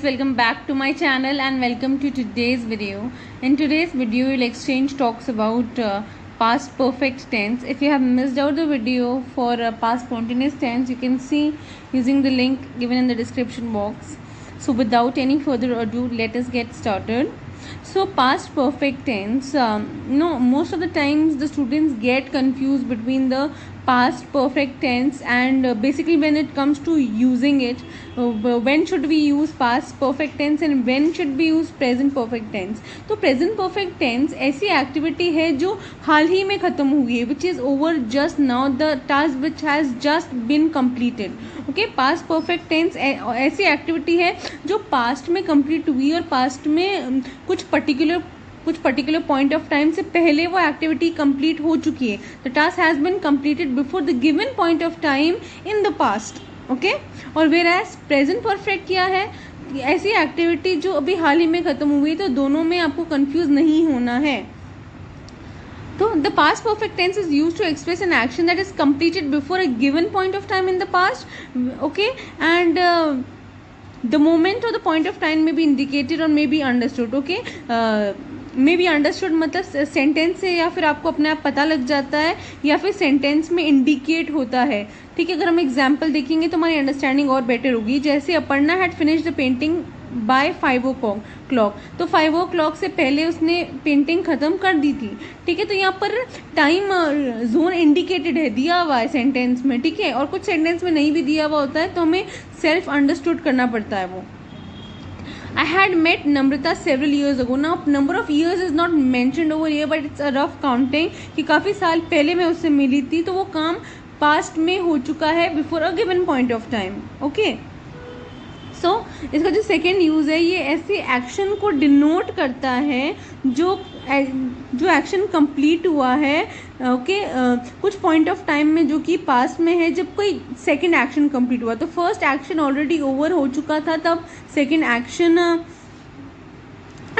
welcome back to my channel and welcome to today's video. In today's video we'll exchange talks about past perfect tense. If you have missed out the video for past continuous tense, you can see using the link given in the description box. So without any further ado, let us get started. So past perfect tense, most of the times the students get confused between the past perfect tense and basically when it comes to using it, when should we use past perfect tense and when should we use present perfect tense. तो present perfect tense ऐसी activity है जो हाल ही में ख़त्म हुई है, which is over just now, the task which has just been completed. Okay, past perfect tense ऐसी activity है जो पास्ट में कंप्लीट हुई और पास्ट में कुछ पर्टिकुलर पॉइंट ऑफ टाइम से पहले वो एक्टिविटी कंप्लीट हो चुकी है. The task has been completed before the given point of time in the past. Okay, और वेयर एज प्रेजेंट परफेक्ट क्या है, ऐसी एक्टिविटी जो अभी हाल ही में ख़त्म हुई है. तो दोनों में आपको कंफ्यूज नहीं होना है. So the past perfect tense is used to express an action that is completed before a given point of time in the past. Okay, and the moment or the point of time may be indicated or may be understood. Okay, may be understood मतलब sentence से या फिर आपको अपने आप पता लग जाता है या फिर सेंटेंस में इंडिकेट होता है. ठीक है, अगर हम एग्जाम्पल देखेंगे तो हमारी अंडरस्टैंडिंग और बेटर होगी. जैसे Aparna had finished the painting bye 5 o'clock. तो 5 o'clock से पहले उसने पेंटिंग ख़त्म कर दी थी. ठीक है, तो यहाँ पर टाइम जोन इंडिकेटेड है, दिया हुआ है सेंटेंस में. ठीक है, और कुछ सेंटेंस में नहीं भी दिया हुआ होता है तो हमें सेल्फ अंडरस्टूड करना पड़ता है वो. I had met Namrata several years ago. Now number of years is not mentioned over here, but it's a rough counting कि काफ़ी साल पहले मैं उससे मिली थी, तो वो काम पास्ट में हो चुका है before a given point of time. Okay, so इसका जो सेकेंड यूज़ है, ये ऐसे एक्शन को डिनोट करता है जो एक्शन कंप्लीट हुआ है. ओके, कुछ पॉइंट ऑफ टाइम में जो कि पास्ट में है, जब कोई सेकेंड एक्शन कंप्लीट हुआ. तो फर्स्ट एक्शन ऑलरेडी ओवर हो चुका था, तब सेकेंड एक्शन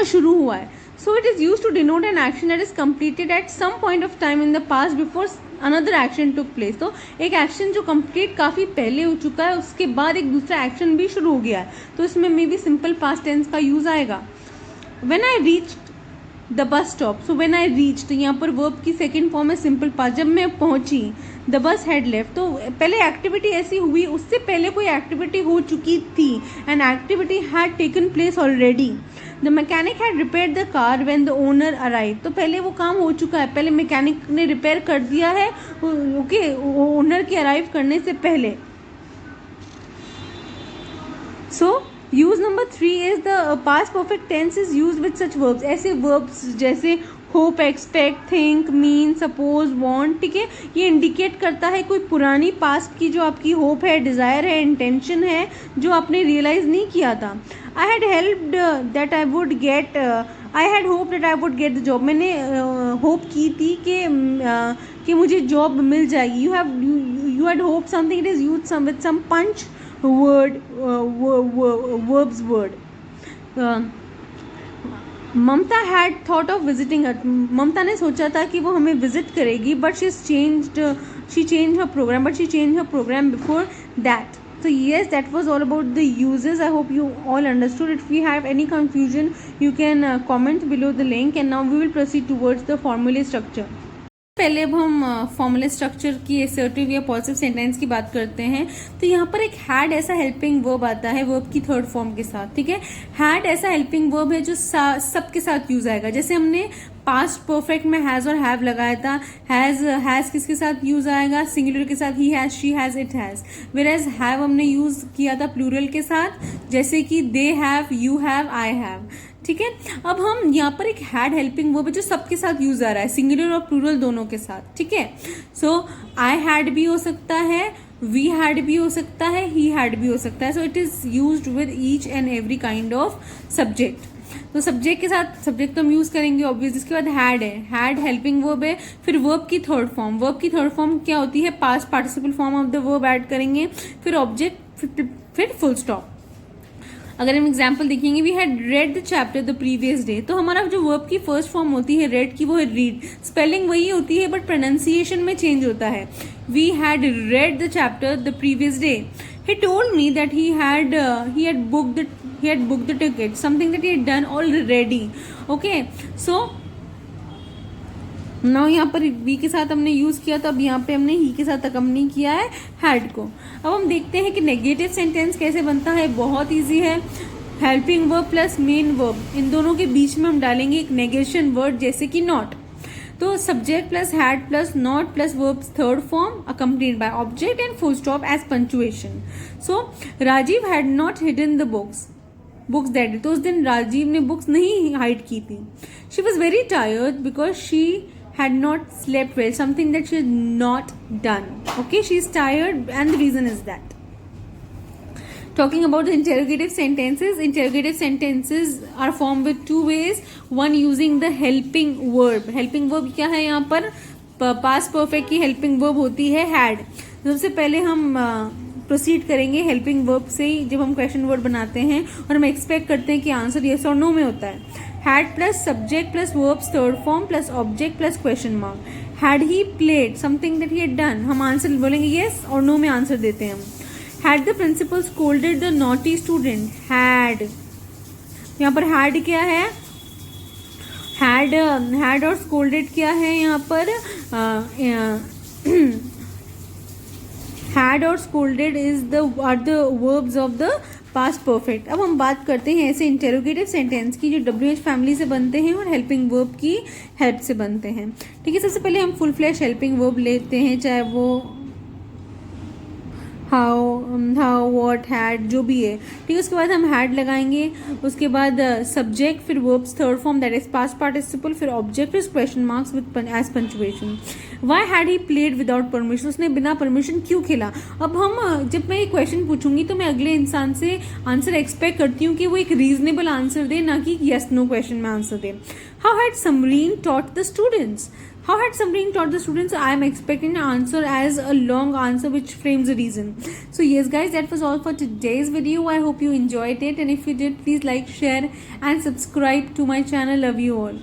शुरू हुआ है. So it is use to denote an action that is completed at some point of time in the past before another action took place. तो एक एक्शन जो कंप्लीट काफ़ी पहले हो चुका है, उसके बाद एक दूसरा एक्शन भी शुरू हो गया है, तो इसमें maybe simple past tense का यूज़ आएगा. When I reach the bus stop. So when I reach, तो यहाँ पर वर्ब की सेकेंड फॉर्म है सिंपल पास्ट. जब मैं पहुँची, द बस हैड लेफ्ट, तो पहले एक्टिविटी ऐसी हुई, उससे पहले कोई एक्टिविटी हो चुकी थी. An activity had taken place already. The mechanic had repair the car when the owner arrive. तो पहले वो काम हो चुका है, पहले मैकेनिक ने रिपेयर कर दिया है. ओके, ओनर के अराइव करने से पहले. So use number 3 is the past perfect tense is use with such verbs. ऐसे वर्ब्स जैसे hope, expect, think, mean, suppose, want. ठीक है, ये इंडिकेट करता है कोई पुरानी पास्ट की जो आपकी होप है, डिज़ायर है, इंटेंशन है, जो आपने रियलाइज़ नहीं किया था. I had helped that I would get, I had hope that I would get the job. मैंने होप की थी कि मुझे जॉब मिल जाएगी. You had hope something, it is use with some punch word, verbs word. Mamta had thought of visiting her. Mamta ने सोचा था कि वो हमें विजिट करेगी, but she change her programme before that. So yes, that was all about the uses. I hope you all understood. If you have any confusion, you can comment below the link. And now we will proceed towards the formula structure. पहले अब हम formula structure की assertive या positive sentence की बात करते हैं. तो यहाँ पर एक हैड ऐसा हेल्पिंग वर्ब आता है वर्ब की थर्ड फॉर्म के साथ. ठीक है, हैड ऐसा हेल्पिंग वर्ब है जो सबके साथ यूज आएगा. जैसे हमने पास्ट परफेक्ट में हैज़ और हैव लगाया था. हैज़ किसके साथ यूज आएगा, सिंगुलर के साथ, he has, she has, it has. Whereas have हमने यूज किया था प्लूरल के साथ, जैसे कि they have, you have, I have. ठीक है, अब हम यहाँ पर एक हैड हेल्पिंग वर्ब है जो सबके साथ यूज आ रहा है, सिंगुलर और प्लूरल दोनों के साथ. ठीक है, सो आई हैड भी हो सकता है, वी हैड भी हो सकता है, ही हैड भी हो सकता है. So it is used with each and every kind of subject. तो सब्जेक्ट के साथ सब्जेक्ट तो हम यूज करेंगे ऑब्वियस. इसके बाद हैड है, हैड हेल्पिंग वर्ब है. फिर वर्ब की थर्ड फॉर्म, वर्ब की थर्ड फॉर्म क्या होती है, past participle form of the verb add करेंगे, फिर ऑब्जेक्ट, फिर फुल स्टॉप. अगर हम एग्जाम्पल देखेंगे, we had read the chapter the previous day. तो हमारा जो वर्ब की फर्स्ट फॉर्म होती है रेड की, वो है रीड. स्पेलिंग वही होती है बट प्रोनाउंसिएशन में चेंज होता है. We had read the chapter the previous day. He told me that he had booked he had booked the ticket, something that he had done already. Okay, so now यहाँ पर we के साथ हमने use किया, तो अब यहाँ पे हमने ही के साथ अकम्पनी किया है हैड को. अब हम देखते हैं कि नेगेटिव सेंटेंस कैसे बनता है. बहुत इजी है. Helping verb plus main verb, इन दोनों के बीच में हम डालेंगे एक नेगेशन वर्ड जैसे कि नॉट. तो subject plus had plus not plus verb third form accompanied by object and full stop as punctuation. So Rajiv had not hidden the books that day. तो उस दिन राजीव ने बुक्स नहीं हाइड की थी. She was very tired because she had not slept well, something that she had not done. Okay, she is tired and the reason is that. Talking about the interrogative sentences are formed with two ways. One using the helping verb. Helping verb क्या है यहाँ पर? Past perfect की helping verb होती है had. सबसे पहले हम प्रोसीड करेंगे हेल्पिंग वर्ब से ही, जब हम क्वेश्चन वर्ड बनाते हैं और हम एक्सपेक्ट करते हैं कि आंसर येस और नो में होता है. Had plus subject plus verbs third form plus object plus question mark. Had he played something that he had done, हम आंसर बोलेंगे येस और नो में आंसर देते हैं हम. Had the principal scolded the naughty student. Had, यहाँ पर had क्या है? हैड और स्कोल्डेड क्या है यहाँ पर? हैड और scolded are the verbs of the past perfect. अब हम बात करते हैं ऐसे इंटेरोगेटिव सेंटेंस की जो WH फैमिली से बनते हैं और हेल्पिंग वर्ब की हेल्प से बनते हैं. ठीक है, सबसे पहले हम फुल फ्लैश हेल्पिंग वर्ब लेते हैं, चाहे वो हाउ वॉट हैड जो भी है. ठीक है, उसके बाद हम हैड लगाएंगे, उसके बाद सब्जेक्ट, फिर verbs third form that is past participle, फिर ऑब्जेक्ट, फिर question marks with as punctuation. Why had he played without permission, उसने बिना परमिशन क्यों खेला. अब हम जब मैं ये क्वेश्चन पूछूंगी तो मैं अगले इंसान से आंसर एक्सपेक्ट करती हूँ कि वो एक रीजनेबल आंसर दे, ना कि यस नो क्वेश्चन में answer they. How had Samreen taught the students. How had Samreen taught the students? I am expecting an answer as a long answer which frames a reason. So yes guys, that was all for today's video. I hope you enjoyed it, and if you did, please like, share and subscribe to my channel. Love you all.